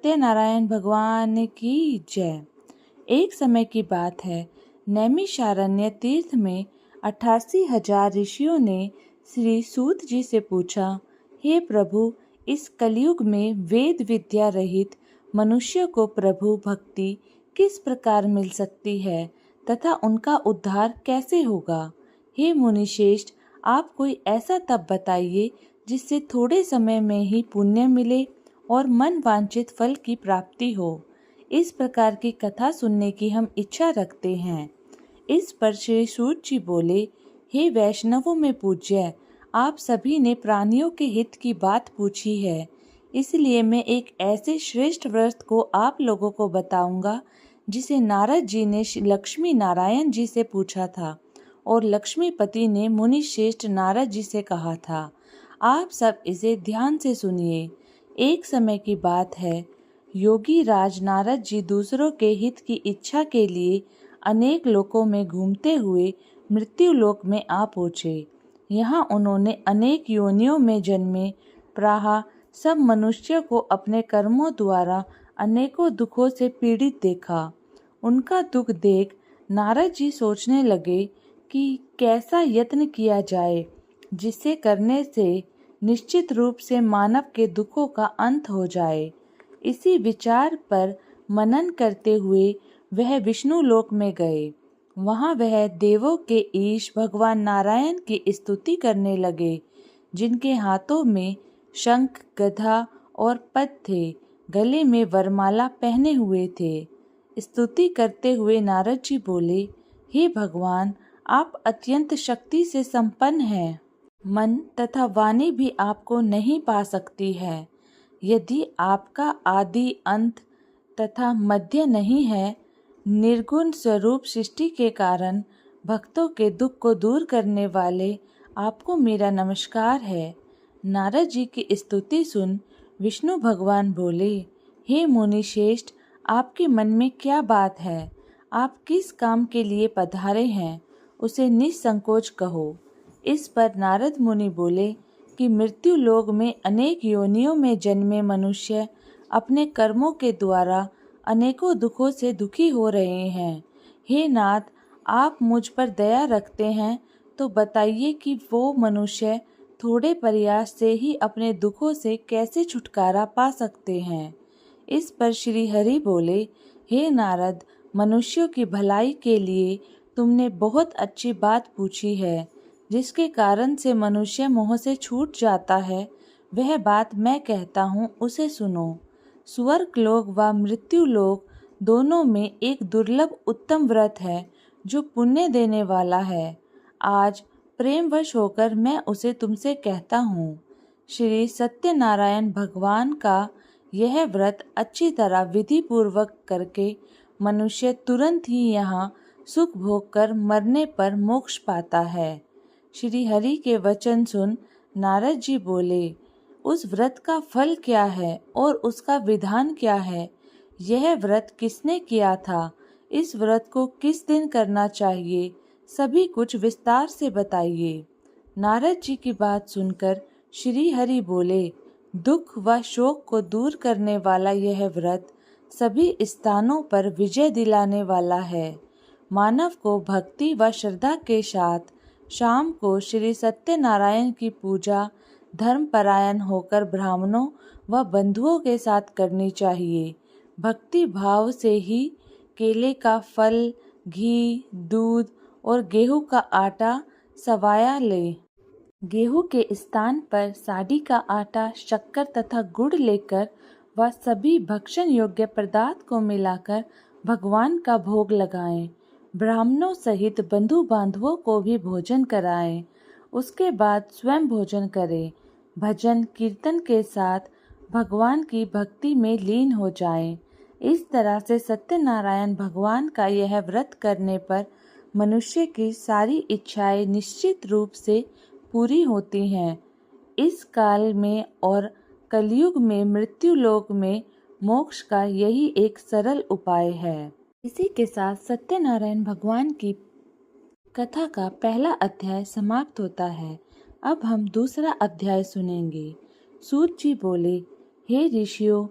सत्यनारायण भगवान की जय। एक समय की बात है, नैमिषारण्य तीर्थ में 88,000 ऋषियों ने श्री सूत जी से पूछा, हे प्रभु, इस कलयुग में वेद विद्या रहित मनुष्य को प्रभु भक्ति किस प्रकार मिल सकती है तथा उनका उद्धार कैसे होगा। हे मुनिश्रेष्ठ, आप कोई ऐसा तप बताइए जिससे थोड़े समय में ही पुण्य मिले और मन वांछित फल की प्राप्ति हो। इस प्रकार की कथा सुनने की हम इच्छा रखते हैं। इस पर श्री सूत जी बोले, हे वैष्णवों में पूज्य, आप सभी ने प्राणियों के हित की बात पूछी है, इसलिए मैं एक ऐसे श्रेष्ठ व्रत को आप लोगों को बताऊंगा जिसे नारद जी ने लक्ष्मी नारायण जी से पूछा था और लक्ष्मीपति ने मुनि श्रेष्ठ नारद जी से कहा था। आप सब इसे ध्यान से सुनिए। एक समय की बात है, योगी राज नारद जी दूसरों के हित की इच्छा के लिए अनेक लोकों में घूमते हुए मृत्यु लोक में आ पहुँचे। यहाँ उन्होंने अनेक योनियों में जन्मे प्राह सब मनुष्य को अपने कर्मों द्वारा अनेकों दुखों से पीड़ित देखा। उनका दुख देख नारद जी सोचने लगे कि कैसा यत्न किया जाए जिसे करने से निश्चित रूप से मानव के दुखों का अंत हो जाए। इसी विचार पर मनन करते हुए वह विष्णु लोक में गए। वहां वह देवों के ईश भगवान नारायण की स्तुति करने लगे, जिनके हाथों में शंख गदा और पद्म थे, गले में वरमाला पहने हुए थे। स्तुति करते हुए नारद जी बोले, हे भगवान, आप अत्यंत शक्ति से संपन्न हैं। मन तथा वाणी भी आपको नहीं पा सकती है। यदि आपका आदि अंत तथा मध्य नहीं है, निर्गुण स्वरूप सृष्टि के कारण भक्तों के दुख को दूर करने वाले आपको मेरा नमस्कार है। नारद जी की स्तुति सुन विष्णु भगवान बोले, हे मुनि श्रेष्ठ, आपके मन में क्या बात है? आप किस काम के लिए पधारे हैं, उसे निसंकोच कहो। इस पर नारद मुनि बोले कि मृत्यु लोक में अनेक योनियों में जन्मे मनुष्य अपने कर्मों के द्वारा अनेकों दुखों से दुखी हो रहे हैं। हे नाथ, आप मुझ पर दया रखते हैं तो बताइए कि वो मनुष्य थोड़े प्रयास से ही अपने दुखों से कैसे छुटकारा पा सकते हैं। इस पर श्री हरि बोले, हे नारद, मनुष्यों की भलाई के लिए तुमने बहुत अच्छी बात पूछी है। जिसके कारण से मनुष्य मोह से छूट जाता है, वह बात मैं कहता हूँ, उसे सुनो। स्वर्ग लोक व मृत्यु लोक दोनों में एक दुर्लभ उत्तम व्रत है जो पुण्य देने वाला है। आज प्रेमवश होकर मैं उसे तुमसे कहता हूँ। श्री सत्यनारायण भगवान का यह व्रत अच्छी तरह विधि पूर्वक करके मनुष्य तुरंत ही यहाँ सुख भोग कर मरने पर मोक्ष पाता है। श्री हरि के वचन सुन नारद जी बोले, उस व्रत का फल क्या है और उसका विधान क्या है? यह व्रत किसने किया था? इस व्रत को किस दिन करना चाहिए? सभी कुछ विस्तार से बताइए। नारद जी की बात सुनकर श्री हरि बोले, दुख व शोक को दूर करने वाला यह व्रत सभी स्थानों पर विजय दिलाने वाला है। मानव को भक्ति व श्रद्धा के साथ शाम को श्री सत्यनारायण की पूजा धर्मपरायण होकर ब्राह्मणों व बंधुओं के साथ करनी चाहिए। भक्ति भाव से ही केले का फल, घी, दूध और गेहूं का आटा सवाया ले। गेहूं के स्थान पर साड़ी का आटा, शक्कर तथा गुड़ लेकर व सभी भक्षण योग्य पदार्थ को मिलाकर भगवान का भोग लगाएं। ब्राह्मणों सहित बंधु बांधवों को भी भोजन कराएं। उसके बाद स्वयं भोजन करें। भजन कीर्तन के साथ भगवान की भक्ति में लीन हो जाएं। इस तरह से सत्यनारायण भगवान का यह व्रत करने पर मनुष्य की सारी इच्छाएं निश्चित रूप से पूरी होती हैं। इस काल में और कलयुग में मृत्यु लोक में मोक्ष का यही एक सरल उपाय है। इसी के साथ सत्यनारायण भगवान की कथा का पहला अध्याय समाप्त होता है। अब हम दूसरा अध्याय सुनेंगे। सूत जी बोले, हे ऋषियों,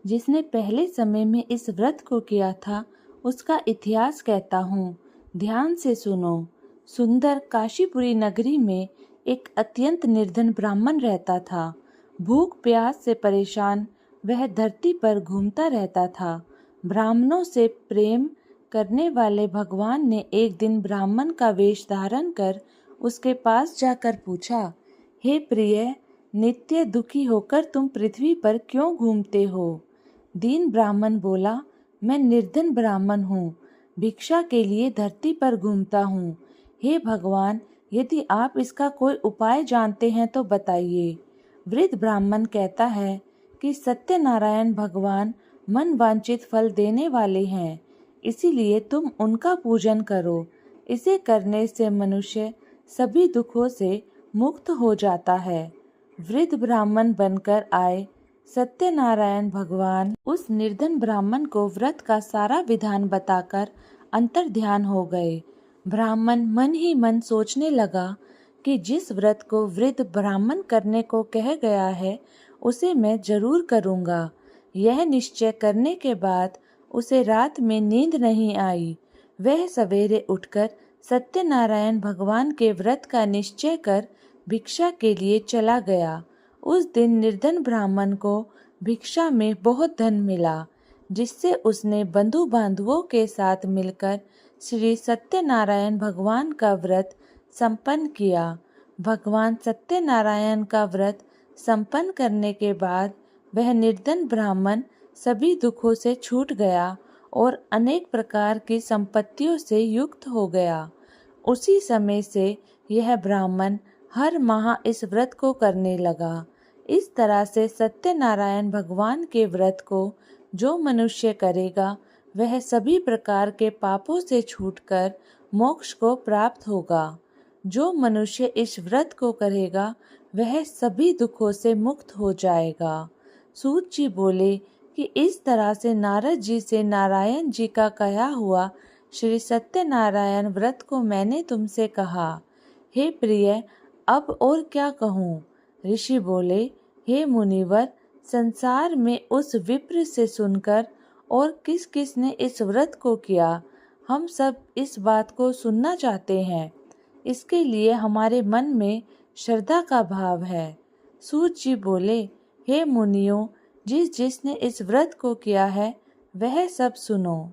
जिसने पहले समय में इस व्रत को किया था उसका इतिहास कहता हूँ। ध्यान से सुनो। सुंदर काशीपुरी नगरी में एक अत्यंत निर्धन ब्राह्मण रहता था। भूख प्यास से परेशान वह धरती पर घूमता रहता था। ब्राह्मणों से प्रेम करने वाले भगवान ने एक दिन ब्राह्मण का वेश धारण कर उसके पास जाकर पूछा, हे प्रिय, नित्य दुखी होकर तुम पृथ्वी पर क्यों घूमते हो? दीन ब्राह्मण बोला, मैं निर्धन ब्राह्मण हूँ, भिक्षा के लिए धरती पर घूमता हूँ। हे भगवान, यदि आप इसका कोई उपाय जानते हैं तो बताइए। वृद्ध ब्राह्मण कहता है कि सत्यनारायण भगवान मन वांछित फल देने वाले हैं, इसीलिए तुम उनका पूजन करो। इसे करने से मनुष्य सभी दुखों से मुक्त हो जाता है। वृद्ध ब्राह्मण बनकर आए सत्यनारायण भगवान उस निर्धन ब्राह्मण को व्रत का सारा विधान बताकर अंतर्ध्यान हो गए। ब्राह्मण मन ही मन सोचने लगा कि जिस व्रत को वृद्ध ब्राह्मण करने को कह गया है उसे मैं जरूर करूँगा। यह निश्चय करने के बाद उसे रात में नींद नहीं आई। वह सवेरे उठकर सत्यनारायण भगवान के व्रत का निश्चय कर भिक्षा के लिए चला गया। उस दिन निर्धन ब्राह्मण को भिक्षा में बहुत धन मिला, जिससे उसने बंधु बांधवों के साथ मिलकर श्री सत्यनारायण भगवान का व्रत संपन्न किया। भगवान सत्यनारायण का व्रत संपन्न करने के बाद वह निर्धन ब्राह्मण सभी दुखों से छूट गया और अनेक प्रकार की संपत्तियों से युक्त हो गया। उसी समय से यह ब्राह्मण हर माह इस व्रत को करने लगा। इस तरह से सत्यनारायण भगवान के व्रत को जो मनुष्य करेगा वह सभी प्रकार के पापों से छूटकर मोक्ष को प्राप्त होगा। जो मनुष्य इस व्रत को करेगा वह सभी दुखों से मुक्त हो जाएगा। सूत जी बोले कि इस तरह से नारद जी से नारायण जी का कहा हुआ श्री सत्यनारायण व्रत को मैंने तुमसे कहा। हे प्रिय, अब और क्या कहूँ? ऋषि बोले, हे मुनिवर, संसार में उस विप्र से सुनकर और किस किस ने इस व्रत को किया, हम सब इस बात को सुनना चाहते हैं। इसके लिए हमारे मन में श्रद्धा का भाव है। सूत जी बोले, हे मुनियों, जिसने इस व्रत को किया है वह सब सुनो।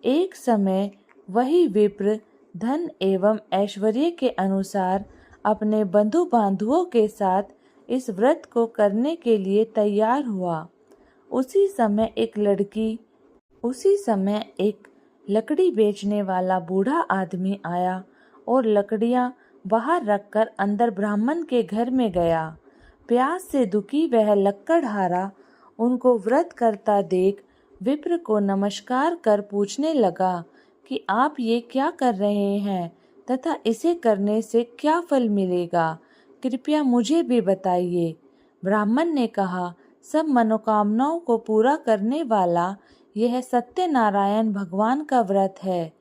एक समय वही विप्र धन एवं ऐश्वर्य के अनुसार अपने बंधु बांधवों के साथ इस व्रत को करने के लिए तैयार हुआ। उसी समय एक लकड़ी बेचने वाला बूढ़ा आदमी आया और लकड़ियां बाहर रखकर अंदर ब्राह्मण के घर में गया। प्यास से दुखी वह लक्कड़हारा उनको व्रत करता देख विप्र को नमस्कार कर पूछने लगा कि आप ये क्या कर रहे हैं तथा इसे करने से क्या फल मिलेगा, कृपया मुझे भी बताइए। ब्राह्मण ने कहा, सब मनोकामनाओं को पूरा करने वाला यह सत्यनारायण भगवान का व्रत है।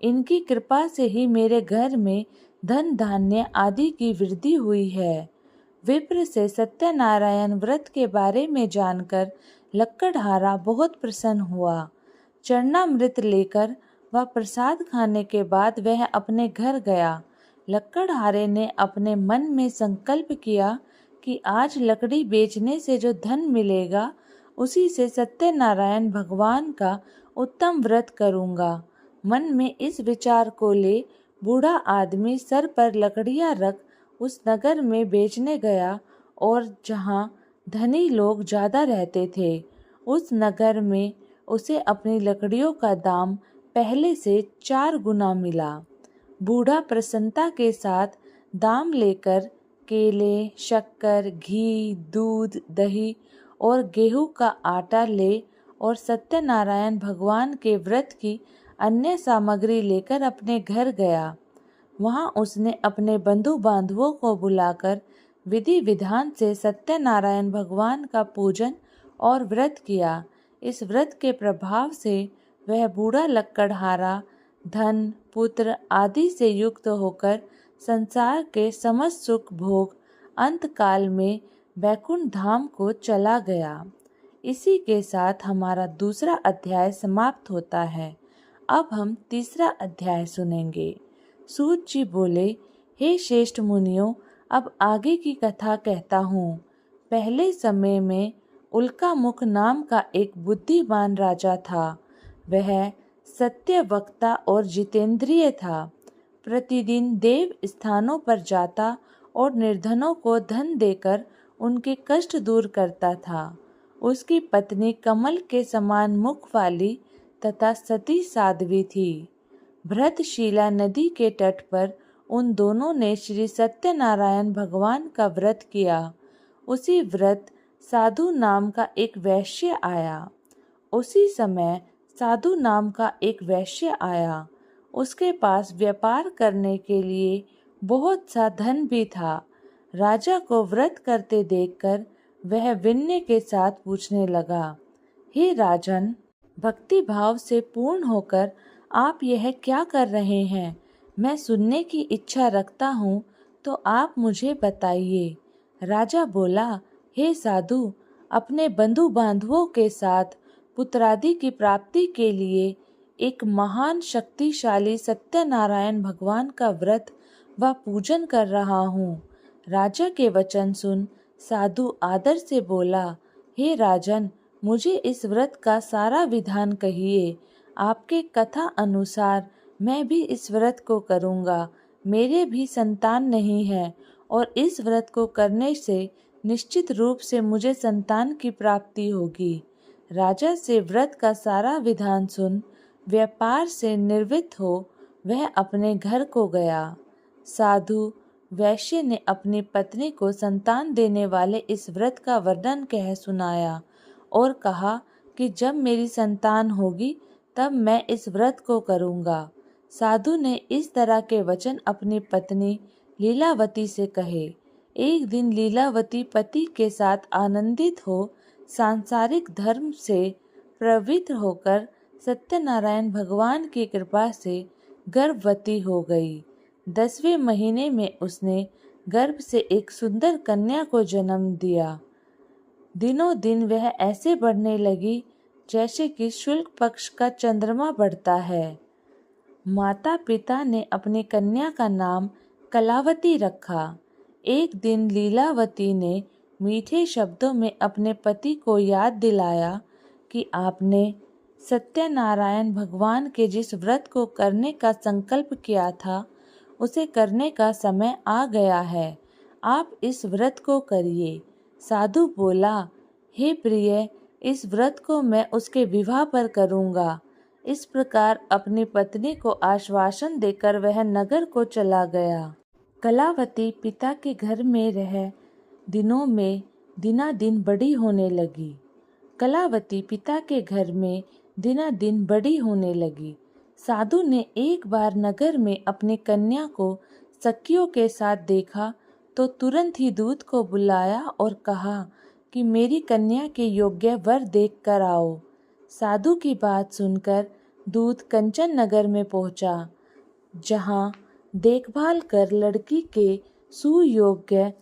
इनकी कृपा से ही मेरे घर में धन धान्य आदि की वृद्धि हुई है। विप्र से सत्यनारायण व्रत के बारे में जानकर लक्कड़हारा बहुत प्रसन्न हुआ। चरणामृत लेकर वह प्रसाद खाने के बाद वह अपने घर गया। लक्कड़हारे ने अपने मन में संकल्प किया कि आज लकड़ी बेचने से जो धन मिलेगा उसी से सत्यनारायण भगवान का उत्तम व्रत करूँगा। मन में इस विचार को ले बूढ़ा आदमी सर पर लकड़ियाँ रख उस नगर में बेचने गया और जहाँ धनी लोग ज़्यादा रहते थे उस नगर में उसे अपनी लकड़ियों का दाम पहले से 4 गुना मिला। बूढ़ा प्रसन्नता के साथ दाम लेकर केले, शक्कर, घी, दूध, दही और गेहूं का आटा ले और सत्यनारायण भगवान के व्रत की अन्य सामग्री लेकर अपने घर गया। वहां उसने अपने बंधु बांधवों को बुलाकर विधि विधान से सत्यनारायण भगवान का पूजन और व्रत किया। इस व्रत के प्रभाव से वह बूढ़ा लक्कड़हारा धन, पुत्र आदि से युक्त होकर संसार के समस्त सुख भोग अंत काल में बैकुंठ धाम को चला गया। इसी के साथ हमारा दूसरा अध्याय समाप्त होता है। अब हम तीसरा अध्याय सुनेंगे। सूत जी बोले, हे श्रेष्ठ मुनियों, अब आगे की कथा कहता हूँ। पहले समय में उल्कामुख नाम का एक बुद्धिमान राजा था। वह सत्य वक्ता और जितेंद्रिय था। प्रतिदिन देव स्थानों पर जाता और निर्धनों को धन देकर उनके कष्ट दूर करता था। उसकी पत्नी कमल के समान मुख वाली तथा सती साध्वी थी। भृतशिला नदी के तट पर उन दोनों ने श्री सत्यनारायण भगवान का व्रत किया। उसी व्रत साधु नाम का एक वैश्य आया। उसी समय साधु नाम का एक वैश्य आया। उसके पास व्यापार करने के लिए बहुत सा धन भी था। राजा को व्रत करते देखकर वह विनय के साथ पूछने लगा, हे राजन, भक्ति भाव से पूर्ण होकर आप यह क्या कर रहे हैं? मैं सुनने की इच्छा रखता हूँ, तो आप मुझे बताइए। राजा बोला, हे साधु, अपने बंधु बांधवों के साथ पुत्रादि की प्राप्ति के लिए एक महान शक्तिशाली सत्यनारायण भगवान का व्रत व पूजन कर रहा हूँ। राजा के वचन सुन साधु आदर से बोला, हे राजन, मुझे इस व्रत का सारा विधान कहिए। आपके कथा अनुसार मैं भी इस व्रत को करूँगा। मेरे भी संतान नहीं है और इस व्रत को करने से निश्चित रूप से मुझे संतान की प्राप्ति होगी। राजा से व्रत का सारा विधान सुन व्यापार से निवृत्त हो वह अपने घर को गया। साधु वैश्य ने अपनी पत्नी को संतान देने वाले इस व्रत का वर्णन कह सुनाया और कहा कि जब मेरी संतान होगी तब मैं इस व्रत को करूँगा। साधु ने इस तरह के वचन अपनी पत्नी लीलावती से कहे। एक दिन लीलावती पति के साथ आनंदित हो सांसारिक धर्म से प्रवृत्त होकर सत्यनारायण भगवान की कृपा से गर्भवती हो गई। 10वें महीने में उसने गर्भ से एक सुंदर कन्या को जन्म दिया। दिनों दिन वह ऐसे बढ़ने लगी जैसे कि शुक्ल पक्ष का चंद्रमा बढ़ता है। माता पिता ने अपनी कन्या का नाम कलावती रखा। एक दिन लीलावती ने मीठे शब्दों में अपने पति को याद दिलाया कि आपने सत्यनारायण भगवान के जिस व्रत को करने का संकल्प किया था उसे करने का समय आ गया है। आप इस व्रत को करिए। साधु बोला, हे प्रिय, इस व्रत को मैं उसके विवाह पर करूँगा। इस प्रकार अपनी पत्नी को आश्वासन देकर वह नगर को चला गया। कलावती पिता के घर में रह दिनों में दिनादिन बड़ी होने लगी। कलावती पिता के घर में दिनादिन बड़ी होने लगी। साधु ने एक बार नगर में अपनी कन्या को सखियों के साथ देखा तो तुरंत ही दूत को बुलाया और कहा कि मेरी कन्या के योग्य वर देख कर आओ। साधु की बात सुनकर दूत कंचन नगर में पहुंचा, जहां देखभाल कर लड़की के सुयोग्य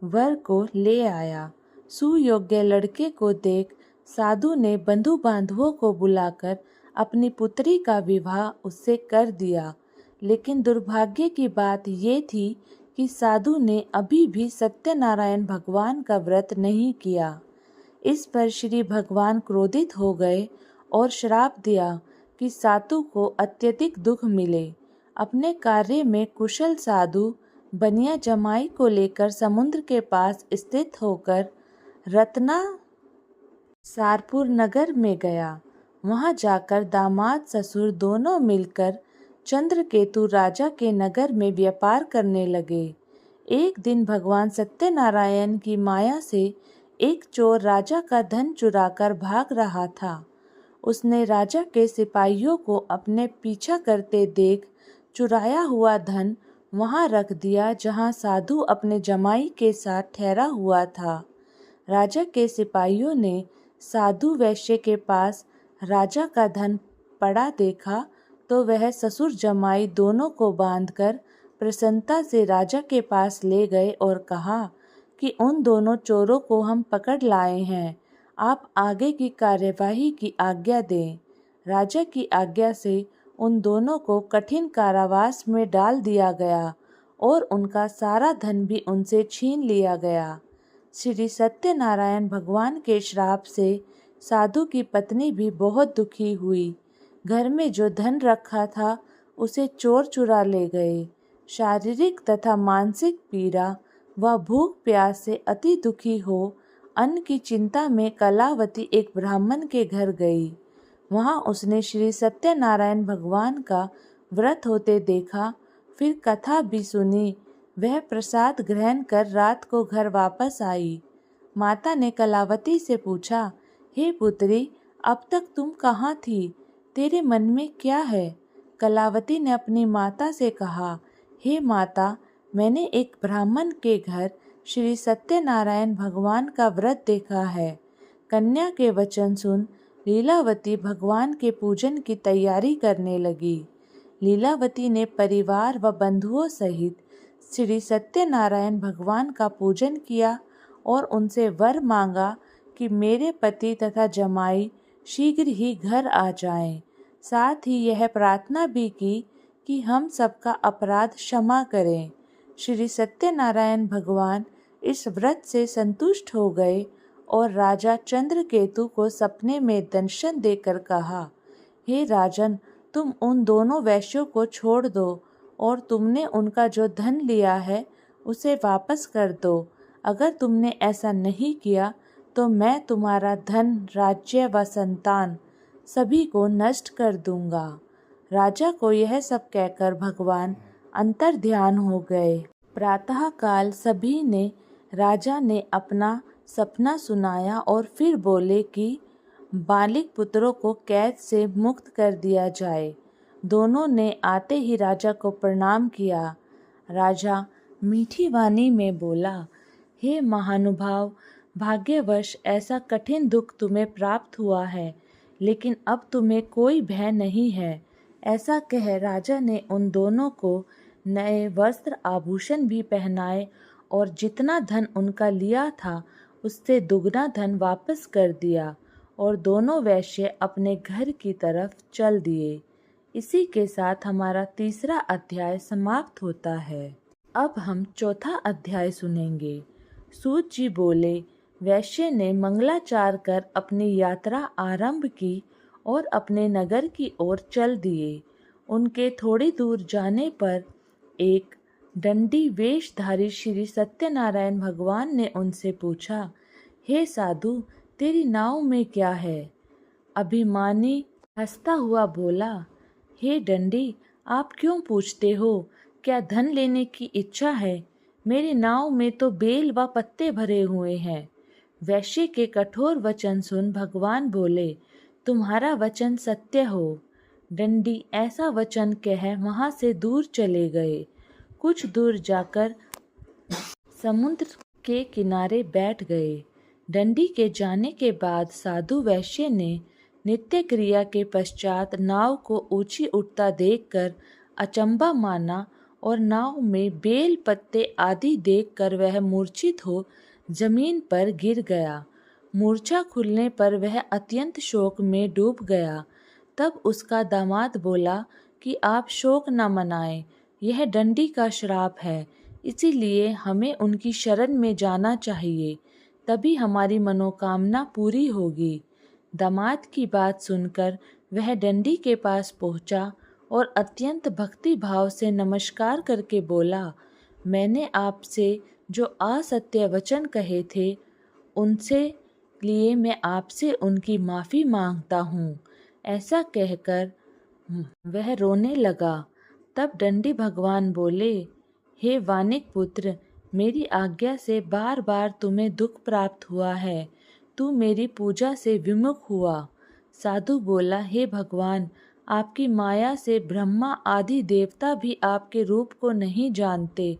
वर को ले आया। सुयोग्य लड़के को देख साधु ने बंधु बांधवों को बुलाकर अपनी पुत्री का विवाह उससे कर दिया। लेकिन दुर्भाग्य की बात ये थी कि साधु ने अभी भी सत्यनारायण भगवान का व्रत नहीं किया। इस पर श्री भगवान क्रोधित हो गए और श्राप दिया कि साधु को अत्यधिक दुख मिले। अपने कार्य में कुशल साधु बनिया जमाई को लेकर समुद्र के पास स्थित होकर रत्ना सारपुर नगर में गया। वहां जाकर दामाद ससुर दोनों मिलकर चंद्रकेतु राजा के नगर में व्यापार करने लगे। एक दिन भगवान सत्यनारायण की माया से एक चोर राजा का धन चुराकर भाग रहा था। उसने राजा के सिपाहियों को अपने पीछा करते देख चुराया हुआ धन वहां रख दिया जहां साधु अपने जमाई के साथ ठहरा हुआ था। राजा के सिपाहियों ने साधु वैश्य के पास राजा का धन पड़ा देखा तो वह ससुर जमाई दोनों को बांधकर प्रसन्नता से राजा के पास ले गए और कहा कि उन दोनों चोरों को हम पकड़ लाए हैं। आप आगे की कार्यवाही की आज्ञा दें। राजा की आज्ञा से उन दोनों को कठिन कारावास में डाल दिया गया और उनका सारा धन भी उनसे छीन लिया गया। श्री सत्यनारायण भगवान के श्राप से साधु की पत्नी भी बहुत दुखी हुई। घर में जो धन रखा था उसे चोर चुरा ले गए। शारीरिक तथा मानसिक पीड़ा व भूख प्यास से अति दुखी हो अन्न की चिंता में कलावती एक ब्राह्मण के घर गई। वहाँ उसने श्री सत्यनारायण भगवान का व्रत होते देखा, फिर कथा भी सुनी। वह प्रसाद ग्रहण कर रात को घर वापस आई। माता ने कलावती से पूछा, हे पुत्री, अब तक तुम कहाँ थी? तेरे मन में क्या है? कलावती ने अपनी माता से कहा, हे माता, मैंने एक ब्राह्मण के घर श्री सत्यनारायण भगवान का व्रत देखा है। कन्या के वचन सुन लीलावती भगवान के पूजन की तैयारी करने लगी। लीलावती ने परिवार व बंधुओं सहित श्री सत्यनारायण भगवान का पूजन किया और उनसे वर मांगा कि मेरे पति तथा जमाई शीघ्र ही घर आ जाएं। साथ ही यह प्रार्थना भी की कि हम सबका अपराध क्षमा करें। श्री सत्यनारायण भगवान इस व्रत से संतुष्ट हो गए और राजा चंद्रकेतु को सपने में दर्शन देकर कहा, हे राजन, तुम उन दोनों वैश्यों को छोड़ दो और तुमने उनका जो धन लिया है उसे वापस कर दो। अगर तुमने ऐसा नहीं किया तो मैं तुम्हारा धन, राज्य व संतान सभी को नष्ट कर दूंगा। राजा को यह सब कहकर भगवान अंतर ध्यान हो गए। प्रातः काल सभी ने राजा ने अपना सपना सुनाया और फिर बोले कि बालिक पुत्रों को कैद से मुक्त कर दिया जाए। दोनों ने आते ही राजा को प्रणाम किया। राजा मीठी वाणी में बोला, हे महानुभाव, भाग्यवश ऐसा कठिन दुख तुम्हें प्राप्त हुआ है, लेकिन अब तुम्हें कोई भय नहीं है। ऐसा कह राजा ने उन दोनों को नए वस्त्र आभूषण भी पहनाए और जितना धन उनका लिया था उससे दुगना धन वापस कर दिया और दोनों वैश्य अपने घर की तरफ चल दिए। इसी के साथ हमारा तीसरा अध्याय समाप्त होता है। अब हम चौथा अध्याय सुनेंगे। सूत जी बोले, वैश्य ने मंगलाचार कर अपनी यात्रा आरंभ की और अपने नगर की ओर चल दिए। उनके थोड़ी दूर जाने पर एक दंडी वेशधारी श्री सत्यनारायण भगवान ने उनसे पूछा, हे साधु, तेरी नाव में क्या है? अभिमानी हंसता हुआ बोला, हे दंडी, आप क्यों पूछते हो? क्या धन लेने की इच्छा है? मेरी नाव में तो बेल व पत्ते भरे हुए हैं। वैश्य के कठोर वचन सुन भगवान बोले, तुम्हारा वचन सत्य हो। दंडी ऐसा वचन कह वहां से दूर चले गए। कुछ दूर जाकर समुद्र के किनारे बैठ गए। दंडी के जाने के बाद साधु वैश्य ने नित्य क्रिया के पश्चात नाव को ऊंची उठता देखकर अचंबा माना और नाव में बेल पत्ते आदि देखकर वह मूर्छित हो जमीन पर गिर गया। मूर्छा खुलने पर वह अत्यंत शोक में डूब गया। तब उसका दामाद बोला कि आप शोक न मनाएं, यह दंडी का श्राप है, इसीलिए हमें उनकी शरण में जाना चाहिए, तभी हमारी मनोकामना पूरी होगी। दामाद की बात सुनकर वह दंडी के पास पहुंचा और अत्यंत भक्ति भाव से नमस्कार करके बोला, मैंने आपसे जो असत्य वचन कहे थे उनसे लिए मैं आपसे उनकी माफ़ी मांगता हूँ। ऐसा कहकर वह रोने लगा। तब दंडी भगवान बोले, हे वानिक पुत्र, मेरी आज्ञा से बार बार तुम्हें दुख प्राप्त हुआ है। तू मेरी पूजा से विमुख हुआ। साधु बोला, हे भगवान, आपकी माया से ब्रह्मा आदि देवता भी आपके रूप को नहीं जानते,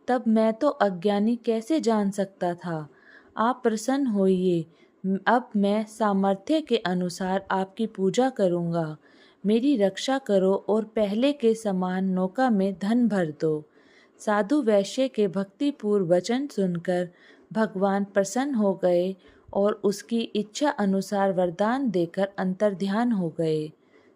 तब मैं तो अज्ञानी कैसे जान सकता था। आप प्रसन्न होइए, अब मैं सामर्थ्य के अनुसार आपकी पूजा करूँगा। मेरी रक्षा करो और पहले के समान नौका में धन भर दो। साधु वैश्य के भक्तिपूर्ण वचन सुनकर भगवान प्रसन्न हो गए और उसकी इच्छा अनुसार वरदान देकर अंतर्ध्यान हो गए।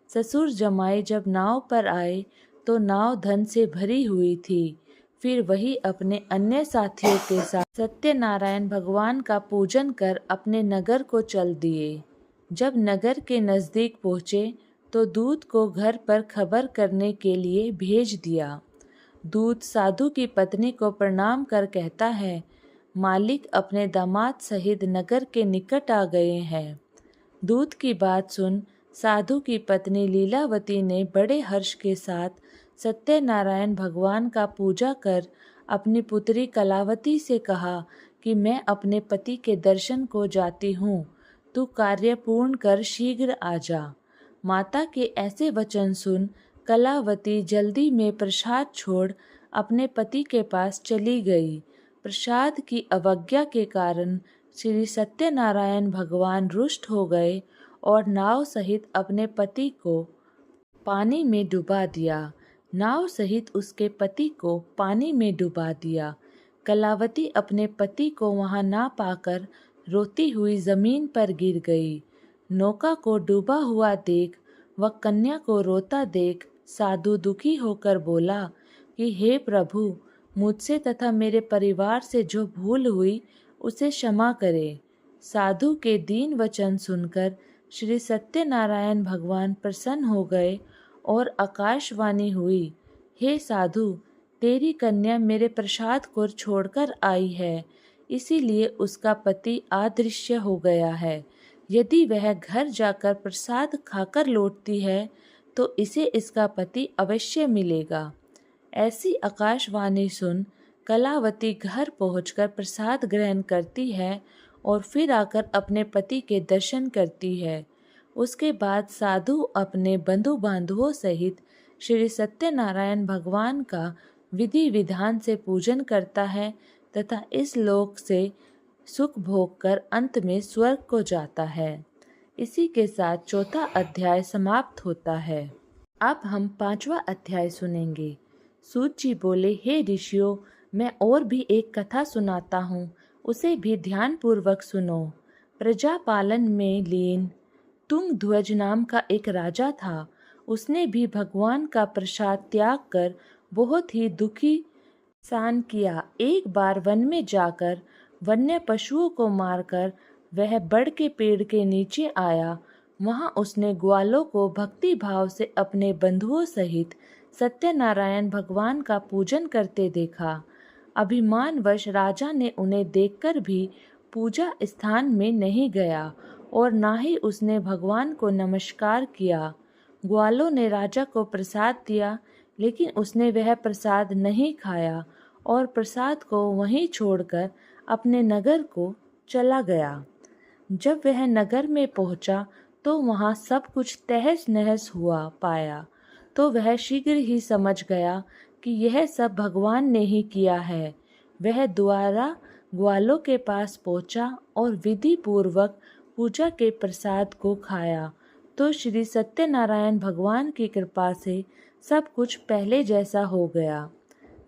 ससुर जमाई जब नाव पर आए तो नाव धन से भरी हुई थी। फिर वही अपने अन्य साथियों के साथ सत्यनारायण भगवान का पूजन कर अपने नगर को चल दिए। जब नगर के नज़दीक पहुँचे तो दूत को घर पर खबर करने के लिए भेज दिया। दूत साधु की पत्नी को प्रणाम कर कहता है, मालिक अपने दामाद सहित नगर के निकट आ गए हैं। दूत की बात सुन साधु की पत्नी लीलावती ने बड़े हर्ष के साथ सत्यनारायण भगवान का पूजा कर अपनी पुत्री कलावती से कहा कि मैं अपने पति के दर्शन को जाती हूँ, तू कार्य पूर्ण कर शीघ्र आ जा। माता के ऐसे वचन सुन कलावती जल्दी में प्रसाद छोड़ अपने पति के पास चली गई। प्रसाद की अवज्ञा के कारण श्री सत्यनारायण भगवान रुष्ट हो गए और नाव सहित अपने पति को पानी में डुबा दिया। नाव सहित उसके पति को पानी में डुबा दिया। कलावती अपने पति को वहां ना पाकर रोती हुई जमीन पर गिर गई। नौका को डूबा हुआ देख व कन्या को रोता देख साधु दुखी होकर बोला कि हे प्रभु, मुझसे तथा मेरे परिवार से जो भूल हुई उसे क्षमा करे। साधु के दीन वचन सुनकर श्री सत्यनारायण भगवान प्रसन्न हो गए और आकाशवाणी हुई, हे साधु, तेरी कन्या मेरे प्रसाद को छोड़कर आई है, इसीलिए उसका पति अदृश्य हो गया है। यदि वह घर जाकर प्रसाद खाकर लौटती है तो इसे इसका पति अवश्य मिलेगा। ऐसी आकाशवाणी सुन कलावती घर पहुंचकर प्रसाद ग्रहण करती है और फिर आकर अपने पति के दर्शन करती है। उसके बाद साधु अपने बंधु बांधवों सहित श्री सत्यनारायण भगवान का विधि विधान से पूजन करता है तथा इस लोक से सुख भोग कर अंत में स्वर्ग को जाता है। इसी के साथ चौथा अध्याय समाप्त होता है। अब हम पांचवा अध्याय सुनेंगे। सूत जी बोले, हे ऋषियों, मैं और भी एक कथा सुनाता हूँ, उसे भी ध्यान पूर्वक सुनो। प्रजा पालन में लीन तुंगध्वज नाम का एक राजा था। उसने भी भगवान का प्रसाद त्याग कर बहुत ही दुखी सान किया। एक बार वन में जाकर वन्य पशुओं को मारकर वह बड़ के पेड़ के नीचे आया। वहां उसने ग्वालों को भक्ति भाव से अपने बंधुओं सहित सत्यनारायण भगवान का पूजन करते देखा। अभिमानवश राजा ने उन्हें देखकर भी पूजा स्थान में नहीं गया और ना ही उसने भगवान को नमस्कार किया। ग्वालों ने राजा को प्रसाद दिया, लेकिन उसने वह प्रसाद नहीं खाया और प्रसाद को वहीं छोड़कर अपने नगर को चला गया। जब वह नगर में पहुंचा तो वहां सब कुछ तहस नहस हुआ पाया, तो वह शीघ्र ही समझ गया कि यह सब भगवान ने ही किया है। वह द्वारा ग्वालों के पास पहुंचा और विधि पूर्वक पूजा के प्रसाद को खाया, तो श्री सत्यनारायण भगवान की कृपा से सब कुछ पहले जैसा हो गया।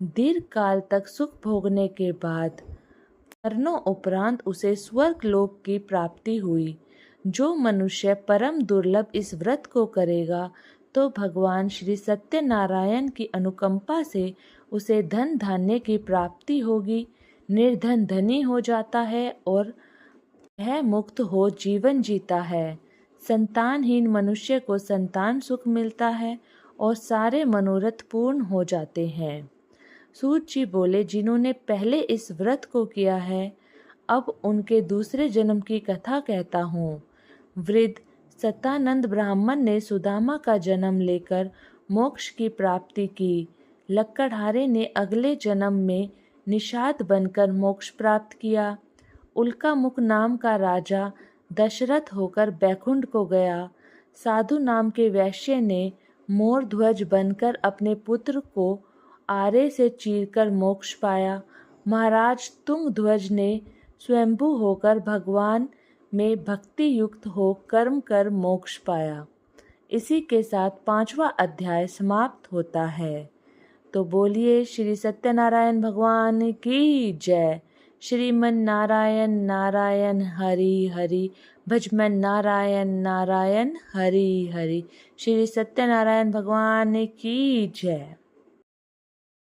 दीर्घ काल तक सुख भोगने के बाद मरणों उपरांत उसे स्वर्ग लोक की प्राप्ति हुई। जो मनुष्य परम दुर्लभ इस व्रत को करेगा तो भगवान श्री सत्यनारायण की अनुकंपा से उसे धन धान्य की प्राप्ति होगी। निर्धन धनी हो जाता है और वह मुक्त हो जीवन जीता है। संतानहीन मनुष्य को संतान सुख मिलता है और सारे मनोरथ पूर्ण हो जाते हैं। सूत जी बोले, जिन्होंने पहले इस व्रत को किया है, अब उनके दूसरे जन्म की कथा कहता हूँ। वृद्ध सतानंद ब्राह्मण ने सुदामा का जन्म लेकर मोक्ष की प्राप्ति की। लक्कड़हारे ने अगले जन्म में निषाद बनकर मोक्ष प्राप्त किया। उल्कामुख नाम का राजा दशरथ होकर बैकुंठ को गया। साधु नाम के वैश्य ने मोर ध्वज बनकर अपने पुत्र को आरे से चीरकर मोक्ष पाया। महाराज तुंगध्वज ने स्वयंभू होकर भगवान में भक्ति युक्त हो कर्म कर मोक्ष पाया। इसी के साथ पांचवा अध्याय समाप्त होता है। तो बोलिए श्री सत्यनारायण भगवान की जय। श्रीमन नारायण नारायण हरि हरि, भजमन नारायण नारायण हरि हरि। श्री सत्यनारायण भगवान की जय।